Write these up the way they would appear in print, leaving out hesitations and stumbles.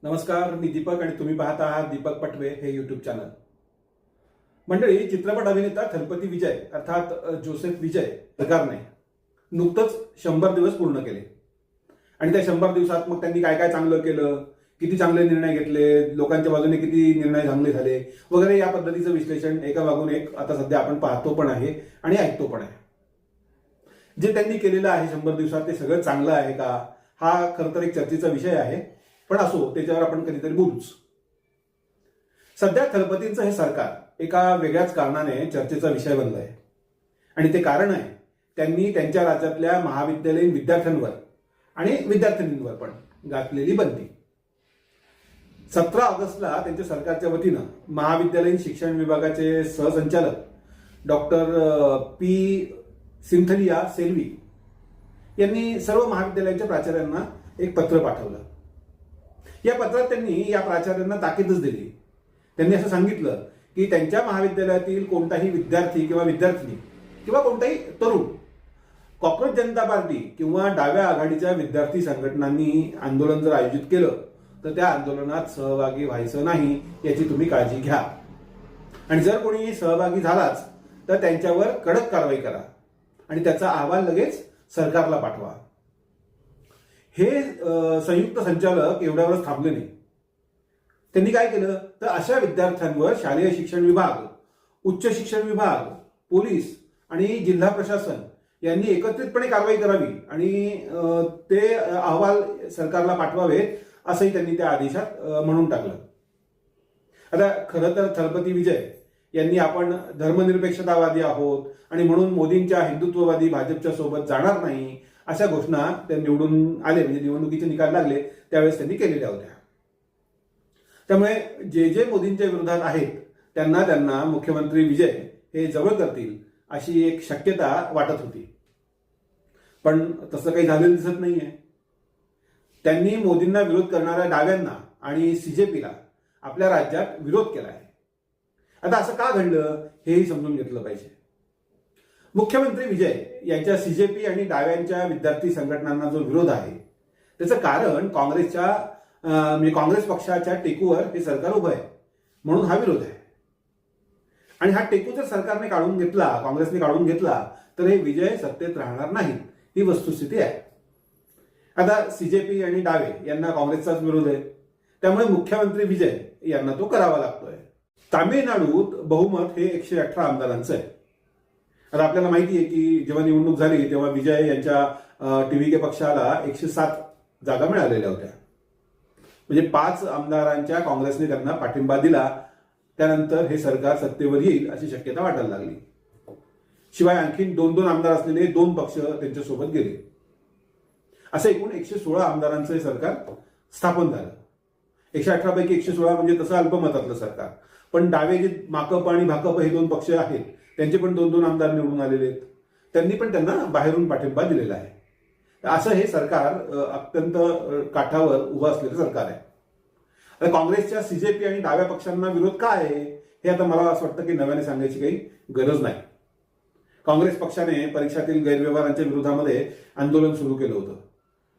नमस्कार, मी दीपक आणि तुम्ही पाहत आहात दीपक पटवे हे यूट्यूब चॅनल. मंडळी, चित्रपट अभिनेता थलपती विजय अर्थात जोसेफ विजय सरकारने नुकतंच 100 दिवस पूर्ण केले. आणि त्या 100 दिवसात मग त्यांनी काय काय चांगलं केलं, किती चांगले निर्णय घेतले, लोकांच्या बाजूने किती निर्णय चांगले झाले वगैरे या पद्धतीचं विश्लेषण एका मागून एक आता सध्या आपण पाहतो पण आहे आणि ऐकतो पण आहे. जे त्यांनी केलेलं आहे 100 दिवसात ते सगळं चांगलं आहे का, हा खरं तर एक चर्चेचा विषय आहे. पण असो, त्याच्यावर आपण कधीतरी बोलूच. सध्या थलपतींचं हे सरकार एका वेगळ्याच कारणाने चर्चेचा विषय बनलं आहे. आणि ते कारण आहे त्यांनी त्यांच्या राज्यातल्या महाविद्यालयीन विद्यार्थ्यांवर आणि विद्यार्थिनींवर पण घातलेली बंदी. 17 ऑगस्टला त्यांच्या सरकारच्या वतीनं महाविद्यालयीन शिक्षण विभागाचे सहसंचालक डॉक्टर पी सिंथलिया सेल्वी यांनी सर्व महाविद्यालयांच्या प्राचार्यांना एक पत्र पाठवलं. या पत्रात त्यांनी या प्राचार्यांना ताकीदच दिली. त्यांनी असं सांगितलं की त्यांच्या महाविद्यालयातील कोणताही विद्यार्थी किंवा विद्यार्थिनी किंवा कोणताही तरुण कॉक्रोच जनता पार्टी किंवा डाव्या आघाडीच्या विद्यार्थी संघटनांनी आंदोलन जर आयोजित केलं तर त्या आंदोलनात सहभागी व्हायचं नाही याची तुम्ही काळजी घ्या. आणि जर कोणी सहभागी झालाच तर त्यांच्यावर कडक कारवाई करा आणि त्याचा अहवाल लगेच सरकारला पाठवा. हे संयुक्त संचालक एवढ्यावरच थांबले नाही. त्यांनी काय केलं तर अशा विद्यार्थ्यांवर शालेय शिक्षण विभाग, उच्च शिक्षण विभाग, पोलीस आणि जिल्हा प्रशासन यांनी एकत्रितपणे कारवाई करावी आणि ते अहवाल सरकारला पाठवावेत असंही त्यांनी त्या आदेशात म्हणून टाकलं. आता खरं तर थलपती विजय यांनी आपण धर्मनिरपेक्षतावादी आहोत आणि म्हणून मोदींच्या हिंदुत्ववादी भाजपच्या सोबत जाणार नाही अशा घोषणा त्या निवडून आले, म्हणजे निवडणुकीचे निकाल लागले त्यावेळेस त्यांनी केलेल्या होत्या. त्यामुळे जे जे मोदींच्या विरोधात आहेत त्यांना मुख्यमंत्री विजय हे जवळ करतील अशी एक शक्यता वाटत होती. पण तसं काही झालेलं दिसत नाहीये. त्यांनी मोदींना विरोध करणाऱ्या डाव्यांना आणि सीजेपीला आपल्या राज्यात विरोध केला आहे. आता असं का घडलं हेही समजून घेतलं पाहिजे. मुख्यमंत्री विजय यांच्या सीजेपी आणि डाव्यांच्या विद्यार्थी संघटनांना जो विरोध आहे त्याचं कारण काँग्रेस पक्षाच्या टेकूवर हे सरकार उभं आहे म्हणून हा विरोध आहे. आणि हा टेकू जर सरकारने काढून घेतला, काँग्रेसने काढून घेतला तर हे विजय सत्तेत राहणार नाही, ही वस्तुस्थिती आहे. आता सीजेपी आणि डावे यांना काँग्रेसचाच विरोध आहे, त्यामुळे मुख्यमंत्री विजय यांना तो करावा लागतोय. तामिळनाडूत बहुमत हे 118 आमदारांचं आहे. आता आपल्याला माहिती आहे की जेव्हा निवडणूक झाली तेव्हा विजय यांच्या टीव्हीके पक्षाला 107 जागा मिळालेल्या होत्या. म्हणजे 5 आमदारांच्या काँग्रेसने त्यांना पाठिंबा दिला. त्यानंतर हे सरकार सत्तेवर येईल अशी शक्यता वाटायला लागली. शिवाय आणखीन 2 आमदार असलेले 2 पक्ष त्यांच्यासोबत गेले. असं एकूण 116 आमदारांचं हे सरकार स्थापन झालं. 118 पैकी 116 म्हणजे तसं अल्पमतातलं सरकार. पण डावे जे माकप आणि भाकप हे 2 पक्ष आहेत त्यांचे पण 2 आमदार निवडून आलेले आहेत. त्यांनी पण त्यांना बाहेरून पाठिंबा दिलेला आहे. असं हे सरकार अत्यंत काठावर उभं असलेलं सरकार आहे. आता काँग्रेसच्या सीजेपी आणि डाव्या पक्षांना विरोध काय आहे हे आता मला असं वाटतं की नव्याने सांगायची काही गरज नाही. काँग्रेस पक्षाने परीक्षातील गैरव्यवहारांच्या विरोधामध्ये आंदोलन सुरू केलं होतं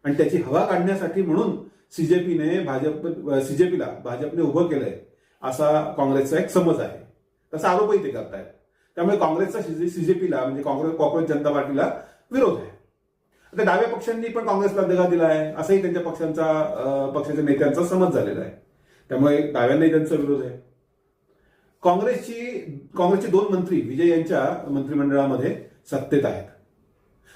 आणि त्याची हवा काढण्यासाठी म्हणून सीजेपीला भाजपने उभं केलंय असा काँग्रेसचा एक समज आहे. तसा आरोपही ते करतायत. त्यामुळे काँग्रेसचा सीजेपीला म्हणजे कॉक्रोच जनता पार्टीला विरोध आहे. आता डाव्या पक्षांनी पण काँग्रेसला दगा दिला आहे असंही त्यांच्या पक्षाच्या नेत्यांचा समज झालेला आहे. त्यामुळे डाव्यांनाही त्यांचा विरोध आहे. काँग्रेसचे 2 मंत्री विजय यांच्या मंत्रिमंडळामध्ये सत्तेत आहेत.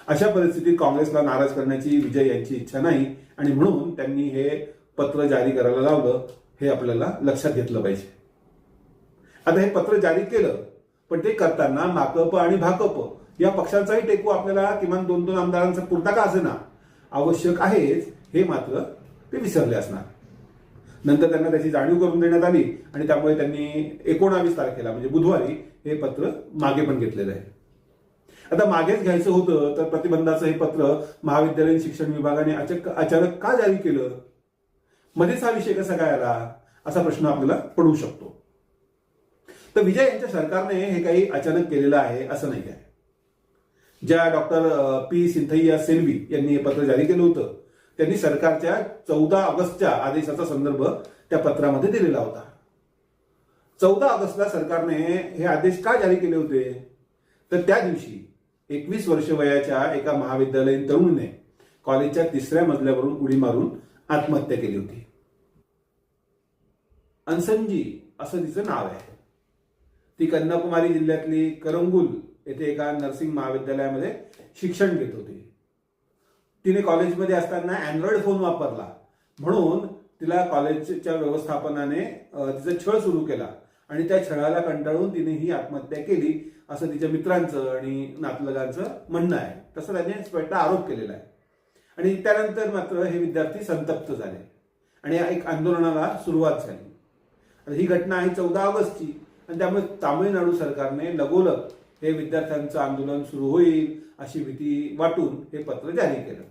अशा परिस्थितीत काँग्रेसला नाराज करण्याची विजय यांची इच्छा नाही आणि म्हणून त्यांनी हे पत्र जारी करायला लावलं, हे आपल्याला लक्षात घेतलं पाहिजे. आता हे पत्र जारी केलं पण ते करताना माकप आणि भाकप या पक्षांचाही टेकू आपल्याला किमान 2 आमदारांचा पुरता का असेना आवश्यक आहेच हे मात्र ते विसरले असणार. नंतर त्यांना त्याची जाणीव करून देण्यात आली आणि त्यामुळे त्यांनी 19 तारखेला म्हणजे बुधवारी हे पत्र मागे पण घेतलेलं आहे. आता मागेच घ्यायचं होतं तर प्रतिबंधाचं हे पत्र महाविद्यालयीन शिक्षण विभागाने अचानक का जारी केलं, मध्येच हा विषय कसा काय आला असा प्रश्न आपल्याला पडू शकतो. तर विजय यांच्या सरकारने हे काही अचानक केलेलं आहे असं नाही आहे. ज्या डॉक्टर पी सिंथैया सेल्वी यांनी हे पत्र जारी केलं होतं त्यांनी सरकारच्या 14 ऑगस्टच्या आदेशाचा संदर्भ त्या पत्रामध्ये दिलेला होता. 14 ऑगस्टला सरकारने हे आदेश का जारी केले होते? तर त्या दिवशी 21 वर्ष वयाच्या एका महाविद्यालयीन तरुणीने कॉलेजच्या 3ऱ्या मजल्यावरून उडी मारून आत्महत्या केली होती. अन्संजी असं तिचं नाव आहे. ती कन्याकुमारी जिल्ह्यातली करंगुल येथे एका नर्सिंग महाविद्यालयामध्ये शिक्षण घेत होती. तिने कॉलेजमध्ये असताना अँड्रॉइड फोन वापरला म्हणून तिला कॉलेजच्या व्यवस्थापनाने तिचा छळ सुरू केला आणि त्या छळाला कंटाळून तिने ही आत्महत्या केली असं तिच्या मित्रांचं आणि नातलगांचं म्हणणं आहे. तसं त्याने स्वतः आरोप केलेला आहे. आणि त्यानंतर मात्र हे विद्यार्थी संतप्त झाले आणि एक आंदोलनाला सुरुवात झाली. आता ही घटना आहे 14 ऑगस्टची आणि त्यामुळे तामिळनाडू सरकारने लगोलग हे विद्यार्थ्यांचं आंदोलन सुरू होईल अशी भीती वाटून हे पत्र जारी केलं.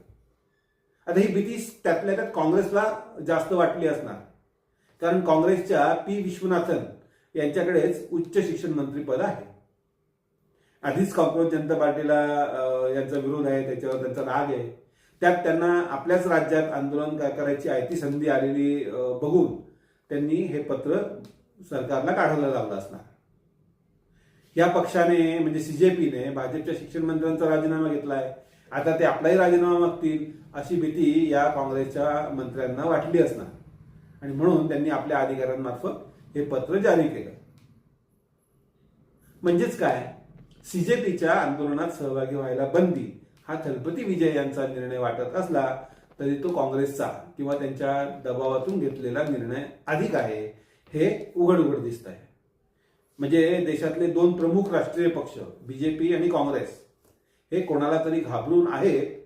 आता ही भीती त्यातल्या त्यात काँग्रेसला जास्त वाटली असणार, कारण काँग्रेसच्या पी विश्वनाथन यांच्याकडेच उच्च शिक्षण मंत्री पद आहे. आधीच कॉंग्रेस जनता पार्टीला यांचा विरोध आहे, त्याच्यावर त्यांचा राग आहे. त्यात त्यांना आपल्याच राज्यात आंदोलन करायची आयती संधी आलेली बघून त्यांनी हे पत्र सरकारला काढायला लावलं असणार. या पक्षाने म्हणजे सीजेपीने भाजपच्या शिक्षण मंत्र्यांचा राजीनामा घेतलाय. आता ते आपलाही राजीनामा मागतील अशी भीती या काँग्रेसच्या मंत्र्यांना वाटली असणार आणि म्हणून त्यांनी आपल्या अधिकाऱ्यांमार्फत हे पत्र जारी केलं. म्हणजेच काय, सीजेपीच्या आंदोलनात सहभागी व्हायला बंदी हा थलपती विजय यांचा निर्णय वाटत असला तरी तो काँग्रेसचा किंवा त्यांच्या दबावातून घेतलेला निर्णय अधिक आहे हे उघड उघड दिसत आहे. म्हणजे देशातले 2 प्रमुख राष्ट्रीय पक्ष बीजेपी आणि काँग्रेस हे कोणाला तरी घाबरून आहेत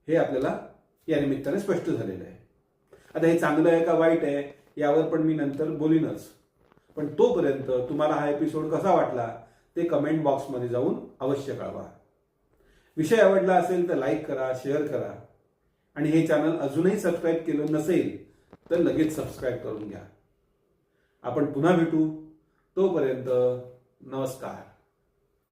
हे आपल्याला या निमित्ताने स्पष्ट झालेलं आहे. आता हे चांगलं आहे का वाईट आहे यावर पण मी नंतर बोलीनच, पण तोपर्यंत तुम्हाला हा एपिसोड कसा वाटला ते कमेंट बॉक्समध्ये जाऊन अवश्य कळवा. विषय आवडला असेल तर लाईक करा, शेअर करा आणि हे चॅनल अजूनही सबस्क्राईब केलं नसेल तर लगेच सबस्क्राईब करून घ्या. आपण पुन्हा भेटू, तोपर्यंत नमस्कार.